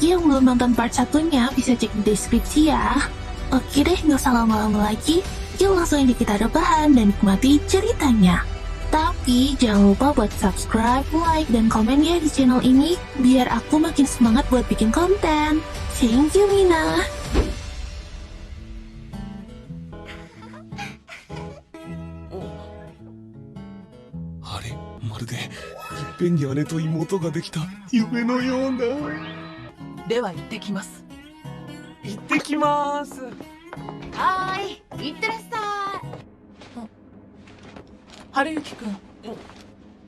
Bagi yang belum nonton part satunya, bisa cek di deskripsi ya. Oke deh, nggak usah lama-lama lagi. Yuk langsung aja kita rebahan dan nikmati ceritanya. Tapi jangan lupa buat subscribe, like, dan komen ya di channel ini, biar aku makin semangat buat bikin konten. Thank you, Mina. あれ、まるでいっぺんに姉と妹ができた夢のような。では行ってきます。行ってきます。はーい、いってらっしゃい。春雪くん、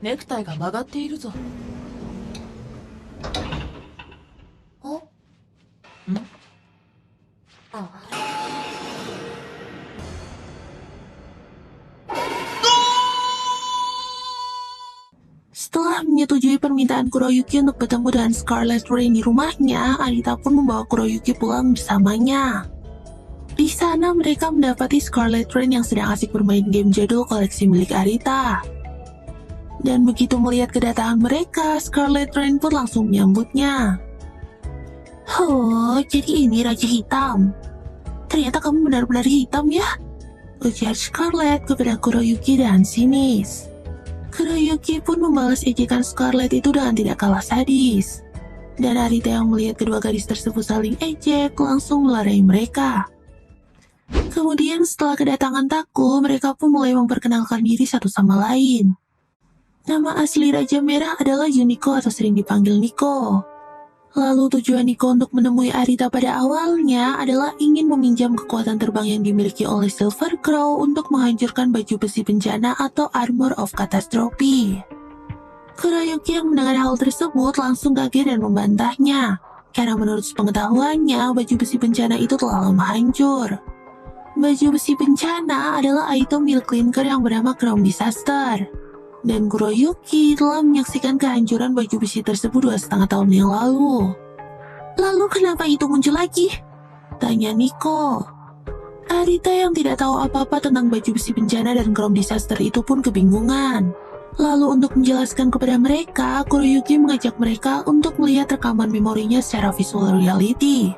ネクタイが曲がっているぞ。お？ん？あ。Setelah menyetujui permintaan Kuroyuki untuk bertemu dengan Scarlet Rain di rumahnya, Arita pun membawa Kuroyuki pulang bersamanya. Di sana mereka mendapati Scarlet Rain yang sedang asik bermain game jadul koleksi milik Arita. Dan begitu melihat kedatangan mereka, Scarlet Rain pun langsung menyambutnya. Oh, jadi ini Raja Hitam. Ternyata kamu benar-benar hitam ya? Ujar Scarlet kepada Kuroyuki dan sinis. Kuroyuki pun membalas ejekan Scarlet itu dengan tidak kalah sadis. Dan Arita yang melihat kedua gadis tersebut saling ejek langsung melerai mereka. Kemudian setelah kedatangan Taku, mereka pun mulai memperkenalkan diri satu sama lain. Nama asli Raja Merah adalah Yuniko atau sering dipanggil Niko. Lalu tujuan Niko untuk menemui Arita pada awalnya adalah ingin meminjam kekuatan terbang yang dimiliki oleh Silver Crow untuk menghancurkan baju besi bencana atau Armor of Catastrophe. Kuroyuki yang mendengar hal tersebut langsung kaget dan membantahnya, karena menurut pengetahuannya baju besi bencana itu telah lama hancur. Baju besi bencana adalah item milik Linker yang bernama Chrome Disaster. Dan Kuroyuki telah menyaksikan kehancuran baju besi tersebut 2,5 tahun yang lalu. Lalu kenapa itu muncul lagi? Tanya Niko. Arita yang tidak tahu apa-apa tentang baju besi bencana dan Chrome Disaster itu pun kebingungan. Lalu untuk menjelaskan kepada mereka, Kuroyuki mengajak mereka untuk melihat rekaman memorinya secara visual reality.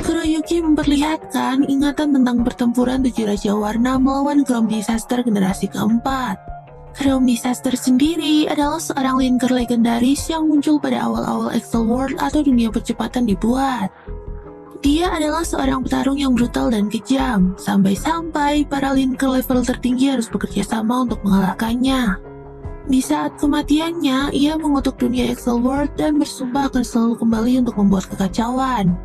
Kuroyuki memperlihatkan ingatan tentang pertempuran 7 Raja Warna melawan Chrome Disaster generasi keempat. Chrome Disaster sendiri adalah seorang linker legendaris yang muncul pada awal-awal Excel World atau dunia percepatan dibuat. Dia adalah seorang petarung yang brutal dan kejam, sampai-sampai para linker level tertinggi harus bekerja sama untuk mengalahkannya. Di saat kematiannya, ia mengutuk dunia Excel World dan bersumpah akan selalu kembali untuk membuat kekacauan.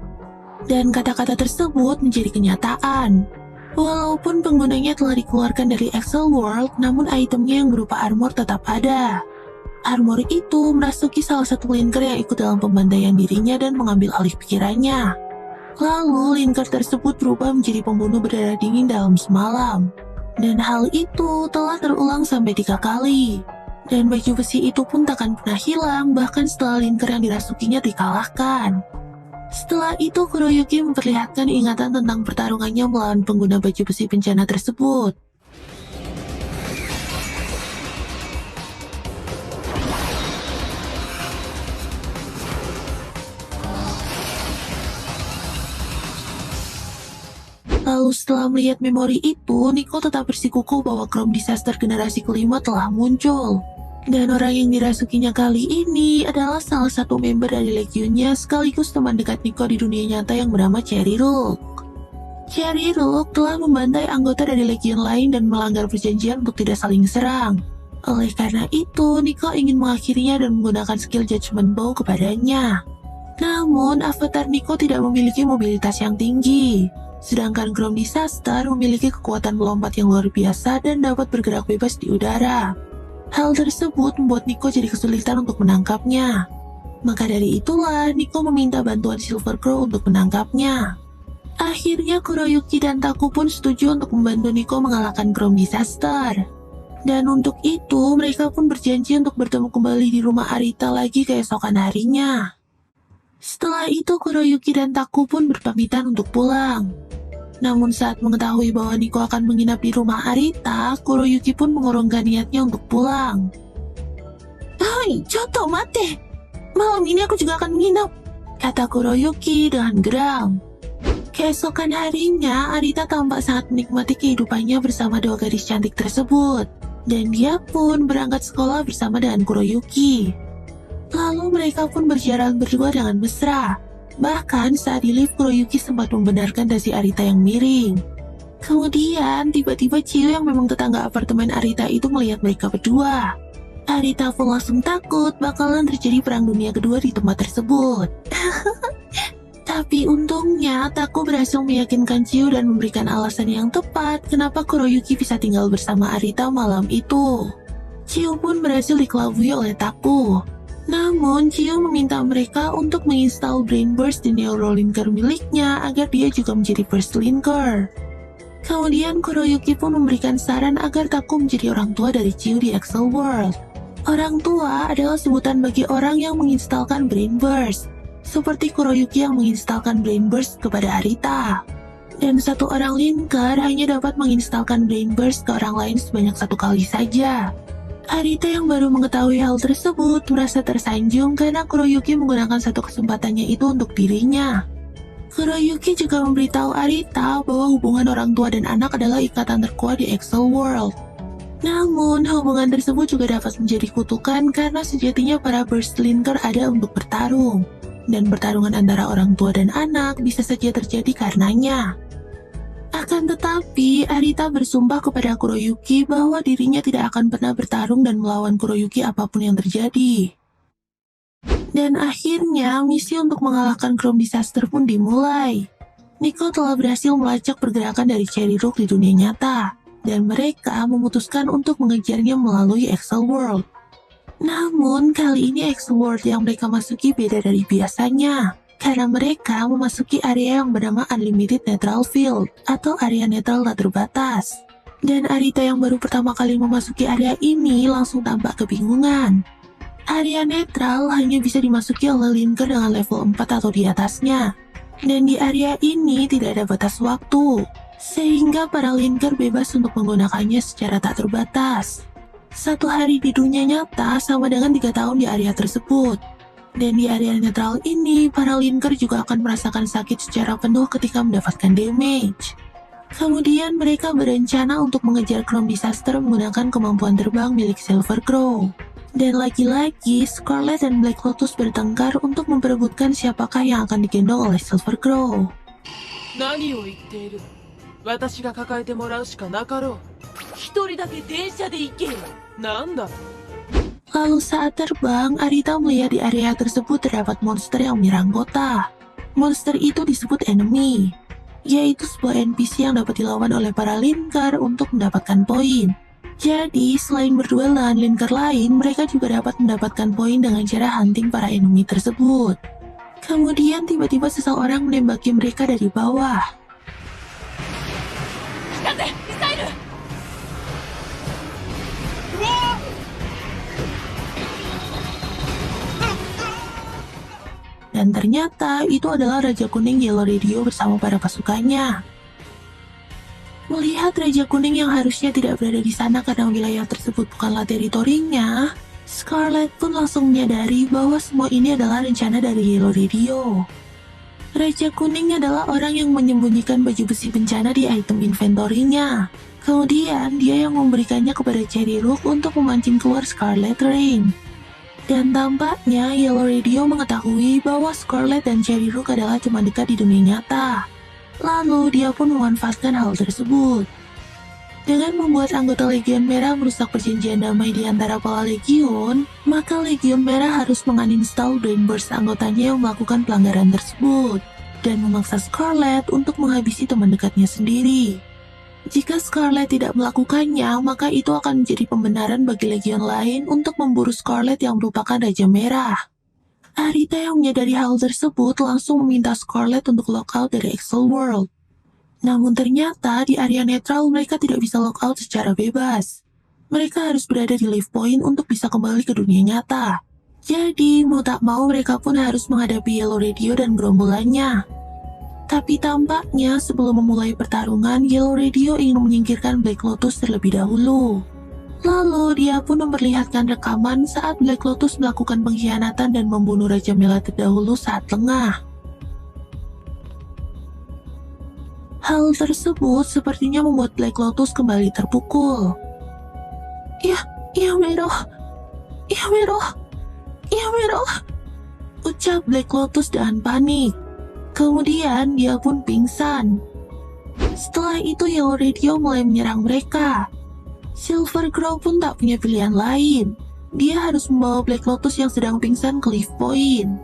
Dan kata-kata tersebut menjadi kenyataan. Walaupun penggunanya telah dikeluarkan dari Excel World, namun itemnya yang berupa armor tetap ada. Armor itu merasuki salah satu linker yang ikut dalam pembantaian dirinya dan mengambil alih pikirannya. Lalu linker tersebut berubah menjadi pembunuh berdarah dingin dalam semalam. Dan hal itu telah terulang sampai 3 kali. Dan baju besi itu pun takkan pernah hilang bahkan setelah linker yang dirasukinya dikalahkan. Setelah itu, Kuroyuki memperlihatkan ingatan tentang pertarungannya melawan pengguna baju besi bencana tersebut. Lalu setelah melihat memori itu, Niko tetap bersikukuh bahwa Chrome Disaster generasi kelima telah muncul. Dan orang yang dirasukinya kali ini adalah salah satu member dari legionnya sekaligus teman dekat Niko di dunia nyata yang bernama Cherry Rook. Cherry Rook telah membantai anggota dari legion lain dan melanggar perjanjian untuk tidak saling serang. Oleh karena itu, Niko ingin mengakhirinya dan menggunakan skill Judgment Bow kepadanya. Namun, avatar Niko tidak memiliki mobilitas yang tinggi. Sedangkan Chrome Disaster memiliki kekuatan melompat yang luar biasa dan dapat bergerak bebas di udara. Hal tersebut membuat Niko jadi kesulitan untuk menangkapnya. Maka dari itulah Niko meminta bantuan Silver Crow untuk menangkapnya. Akhirnya Kuroyuki dan Taku pun setuju untuk membantu Niko mengalahkan Chrome Disaster. Dan untuk itu mereka pun berjanji untuk bertemu kembali di rumah Arita lagi keesokan harinya. Setelah itu Kuroyuki dan Taku pun berpamitan untuk pulang. Namun saat mengetahui bahwa Niko akan menginap di rumah Arita, Kuroyuki pun mengurungkan niatnya untuk pulang. Hai, Choto, mate! Malam ini aku juga akan menginap. kata Kuroyuki dengan geram. Keesokan harinya, Arita tampak sangat menikmati kehidupannya bersama dua gadis cantik tersebut. Dan dia pun berangkat sekolah bersama dengan Kuroyuki. Lalu mereka pun berjalan berdua dengan mesra. Bahkan saat di lift, Kuroyuki sempat membenarkan dasi Arita yang miring. Kemudian, tiba-tiba Chiyo yang memang tetangga apartemen Arita itu melihat mereka berdua. Arita pun langsung takut bakalan terjadi perang dunia kedua di tempat tersebut. Tapi untungnya, Taku berhasil meyakinkan Chiyo dan memberikan alasan yang tepat kenapa Kuroyuki bisa tinggal bersama Arita malam itu. Chiyo pun berhasil dikelabui oleh Taku. Namun, Chiyo meminta mereka untuk menginstal Brain Burst di Neurolinker miliknya agar dia juga menjadi First Linker. Kemudian Kuroyuki pun memberikan saran agar Taku menjadi orang tua dari Chiyo di Excel World. Orang tua adalah sebutan bagi orang yang menginstalkan Brain Burst, seperti Kuroyuki yang menginstalkan Brain Burst kepada Arita. Dan satu orang linker hanya dapat menginstalkan Brain Burst ke orang lain sebanyak satu kali saja. Arita yang baru mengetahui hal tersebut merasa tersanjung karena Kuroyuki menggunakan satu kesempatannya itu untuk dirinya. Kuroyuki juga memberitahu Arita bahwa hubungan orang tua dan anak adalah ikatan terkuat di Excel World. Namun, hubungan tersebut juga dapat menjadi kutukan karena sejatinya para Burst Linker ada untuk bertarung. Dan pertarungan antara orang tua dan anak bisa saja terjadi karenanya. Akan tetapi, Arita bersumpah kepada Kuroyuki bahwa dirinya tidak akan pernah bertarung dan melawan Kuroyuki apapun yang terjadi. Dan akhirnya, misi untuk mengalahkan Chrome Disaster pun dimulai. Nico telah berhasil melacak pergerakan dari Cherry Rook di dunia nyata, dan mereka memutuskan untuk mengejarnya melalui Excel World. Namun, kali ini Excel World yang mereka masuki beda dari biasanya, karena mereka memasuki area yang bernama Unlimited Neutral Field, atau area netral tak terbatas. Dan Arita yang baru pertama kali memasuki area ini langsung tampak kebingungan. Area netral hanya bisa dimasuki oleh linker dengan level 4 atau di atasnya. Dan di area ini tidak ada batas waktu, sehingga para linker bebas untuk menggunakannya secara tak terbatas. 1 hari di dunia nyata sama dengan 3 tahun di area tersebut. Dan di area netral ini, para linker juga akan merasakan sakit secara penuh ketika mendapatkan damage. Kemudian mereka berencana untuk mengejar Chrome Disaster menggunakan kemampuan terbang milik Silver Crow. Dan lagi-lagi, Scarlet dan Black Lotus bertengkar untuk memperebutkan siapakah yang akan digendong oleh Silver Crow. 何を言っている。私が抱えてもらうしかなかろう。一人だけ電車で行けよ。なんだ。 Lalu saat terbang, Arita melihat di area tersebut terdapat monster yang menyerang kota. Monster itu disebut enemy, yaitu sebuah NPC yang dapat dilawan oleh para linker untuk mendapatkan poin. Jadi, selain berduel dengan linker lain, mereka juga dapat mendapatkan poin dengan cara hunting para enemy tersebut. Kemudian tiba-tiba seseorang menembaki mereka dari bawah. Dan ternyata itu adalah Raja Kuning Yellow Radio bersama para pasukannya. Melihat Raja Kuning yang harusnya tidak berada di sana karena wilayah tersebut bukanlah teritorinya, Scarlet pun langsung menyadari bahwa semua ini adalah rencana dari Yellow Radio. Raja Kuning adalah orang yang menyembunyikan baju besi bencana di item inventory-nya. Kemudian dia yang memberikannya kepada Cherry Rook untuk memancing keluar Scarlet Rain. Dan tampaknya Yellow Radio mengetahui bahwa Scarlet dan Cherry Rook adalah teman dekat di dunia nyata. Lalu dia pun memanfaatkan hal tersebut. Dengan membuat anggota Legion Merah merusak perjanjian damai di antara para Legion, maka Legion Merah harus menguninstall Brain Burst anggotanya yang melakukan pelanggaran tersebut, dan memaksa Scarlet untuk menghabisi teman dekatnya sendiri. Jika Scarlet tidak melakukannya, maka itu akan menjadi pembenaran bagi Legion lain untuk memburu Scarlet yang merupakan Raja Merah. Arita yang menyadari hal tersebut langsung meminta Scarlet untuk lockout dari Excel World. Namun ternyata di area netral mereka tidak bisa lockout secara bebas. Mereka harus berada di live point untuk bisa kembali ke dunia nyata. Jadi mau tak mau mereka pun harus menghadapi Yellow Radio dan gerombolannya. Tapi tampaknya sebelum memulai pertarungan, Yellow Radio ingin menyingkirkan Black Lotus terlebih dahulu. Lalu dia pun memperlihatkan rekaman saat Black Lotus melakukan pengkhianatan dan membunuh Raja Mela terdahulu saat lengah. Hal tersebut sepertinya membuat Black Lotus kembali terpukul. Ya Meroh, ucap Black Lotus dengan panik. Kemudian dia pun pingsan. Setelah itu Yellow Radio mulai menyerang mereka. Silver Crow pun tak punya pilihan lain. Dia harus membawa Black Lotus yang sedang pingsan ke Leaf Point.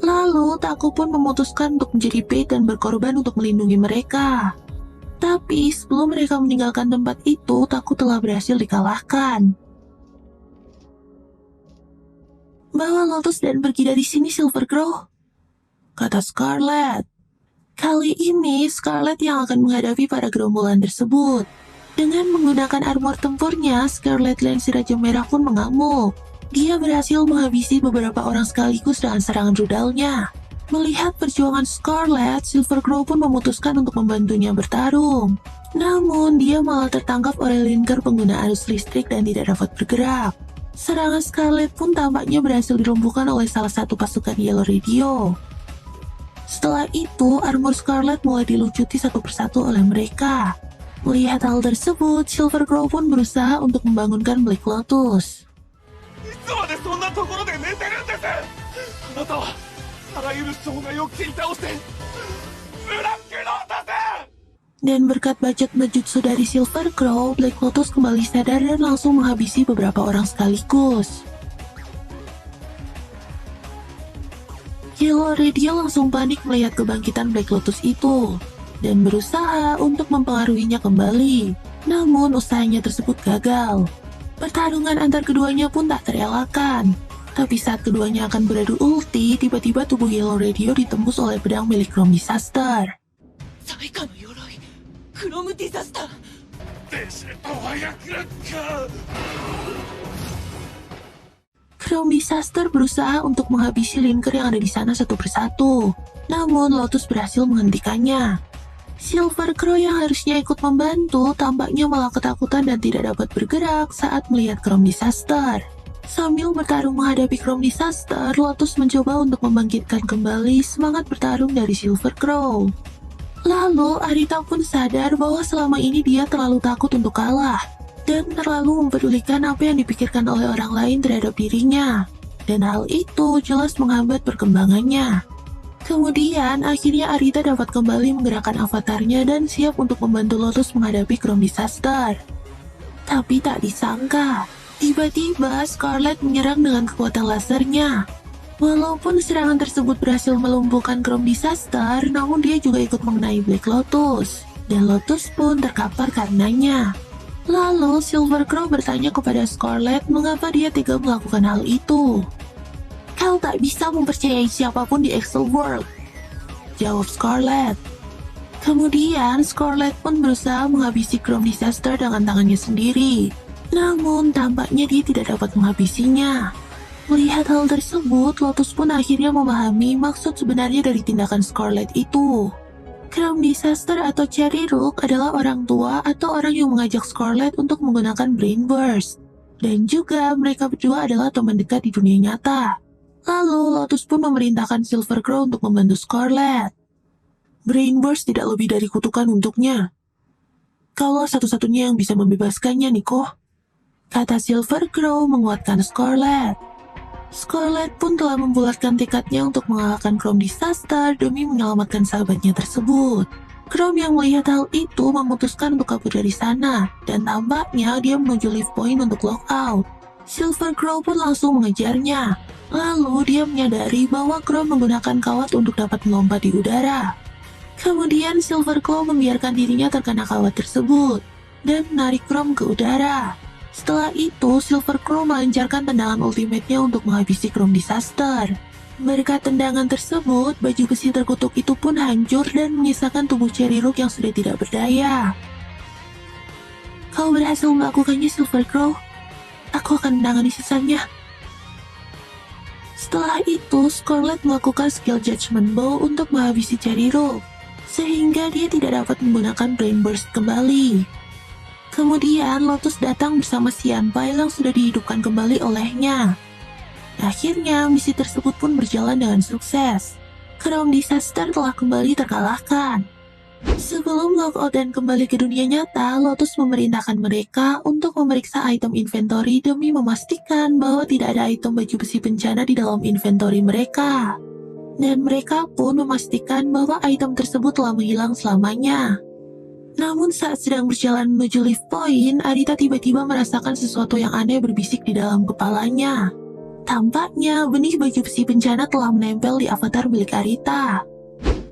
Lalu Taku pun memutuskan untuk menjadi bait dan berkorban untuk melindungi mereka. Tapi sebelum mereka meninggalkan tempat itu, Taku telah berhasil dikalahkan. Bawa Lotus dan pergi dari sini, Silver Crow, kata Scarlet. Kali ini Scarlet yang akan menghadapi para gerombolan tersebut. Dengan menggunakan armor tempurnya, Scarlet Lance si Raja Merah pun mengamuk. Dia berhasil menghabisi beberapa orang sekaligus dengan serangan rudalnya. Melihat perjuangan Scarlet, Silver Crow pun memutuskan untuk membantunya bertarung. Namun, dia malah tertangkap oleh linker pengguna arus listrik dan tidak dapat bergerak. Serangan Scarlet pun tampaknya berhasil dilumpuhkan oleh salah satu pasukan Yellow Radio. Setelah itu, armor Scarlet mulai dilucuti satu persatu oleh mereka. Melihat hal tersebut, Silver Crow pun berusaha untuk membangunkan Black Lotus. Dan berkat bacot bejutsu dari Silver Crow, Black Lotus kembali sadar dan langsung menghabisi beberapa orang sekaligus. Yellow Radio langsung panik melihat kebangkitan Black Lotus itu dan berusaha untuk mempengaruhinya kembali. Namun usahanya tersebut gagal. Pertarungan antar keduanya pun tak terelakkan. Tapi saat keduanya akan beradu ulti, tiba-tiba tubuh Yellow Radio ditembus oleh pedang milik Chrome Disaster. Chrome Disaster berusaha untuk menghabisi linker yang ada di sana satu persatu. Namun Lotus berhasil menghentikannya. Silver Crow yang harusnya ikut membantu tampaknya malah ketakutan dan tidak dapat bergerak saat melihat Chrome Disaster. Sambil bertarung menghadapi Chrome Disaster, Lotus mencoba untuk membangkitkan kembali semangat bertarung dari Silver Crow. Lalu Arita pun sadar bahwa selama ini dia terlalu takut untuk kalah dan terlalu mempedulikan apa yang dipikirkan oleh orang lain terhadap dirinya. Dan hal itu jelas menghambat perkembangannya. Kemudian, akhirnya Arita dapat kembali menggerakkan avatarnya dan siap untuk membantu Lotus menghadapi Chrome Disaster. Tapi tak disangka, tiba-tiba Scarlet menyerang dengan kekuatan lasernya. Walaupun serangan tersebut berhasil melumpuhkan Chrome Disaster, namun dia juga ikut mengenai Black Lotus. Dan Lotus pun terkapar karenanya. Lalu, Silver Crow bertanya kepada Scarlet mengapa dia tega melakukan hal itu. Kau tak bisa mempercayai siapapun di Excel World, jawab Scarlet. Kemudian Scarlet pun berusaha menghabisi Chrome Disaster dengan tangannya sendiri. Namun tampaknya dia tidak dapat menghabisinya. Melihat hal tersebut, Lotus pun akhirnya memahami maksud sebenarnya dari tindakan Scarlet itu. Chrome Disaster atau Cherry Rook adalah orang tua atau orang yang mengajak Scarlet untuk menggunakan Brain Burst. Dan juga mereka berdua adalah teman dekat di dunia nyata. Lalu, Lotus pun memerintahkan Silver Crow untuk membantu Scarlet. Brain Burst tidak lebih dari kutukan untuknya. Kaulah satu-satunya yang bisa membebaskannya, Nico, kata Silver Crow menguatkan Scarlet. Scarlet pun telah membulatkan tekadnya untuk mengalahkan Chrome Disaster demi menyelamatkan sahabatnya tersebut. Chrome yang melihat hal itu memutuskan untuk kabur dari sana, dan tampaknya dia menuju Leaf Point untuk lockout. Silver Crow pun langsung mengejarnya. Lalu dia menyadari bahwa Chrome menggunakan kawat untuk dapat melompat di udara. Kemudian Silver Crow membiarkan dirinya terkena kawat tersebut dan menarik Chrome ke udara. Setelah itu, Silver Crow melancarkan tendangan ultimate-nya untuk menghabisi Chrome Disaster. Berkat tendangan tersebut, baju besi terkutuk itu pun hancur dan menyisakan tubuh Cherry Rook yang sudah tidak berdaya. Kau berhasil melakukannya, Silver Crow. Aku akan menangani sisanya. Setelah itu, Scarlet melakukan skill Judgment Bow untuk menghabisi Cherry Rook, sehingga dia tidak dapat menggunakan Brain Burst kembali. Kemudian Lotus datang bersama Xianbai yang sudah dihidupkan kembali olehnya. Akhirnya misi tersebut pun berjalan dengan sukses. Chrome Disaster telah kembali terkalahkan. Sebelum logout dan kembali ke dunia nyata, Lotus memerintahkan mereka untuk memeriksa item inventory demi memastikan bahwa tidak ada item baju besi bencana di dalam inventory mereka. Dan mereka pun memastikan bahwa item tersebut telah menghilang selamanya. Namun saat sedang berjalan menuju lift point, Arita tiba-tiba merasakan sesuatu yang aneh berbisik di dalam kepalanya. Tampaknya benih baju besi bencana telah menempel di avatar milik Arita.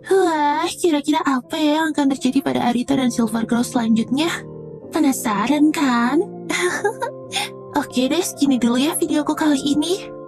Wah, kira-kira apa yang akan terjadi pada Arita dan Silver Crow selanjutnya? Penasaran kan? Oke deh, segini dulu ya videoku kali ini.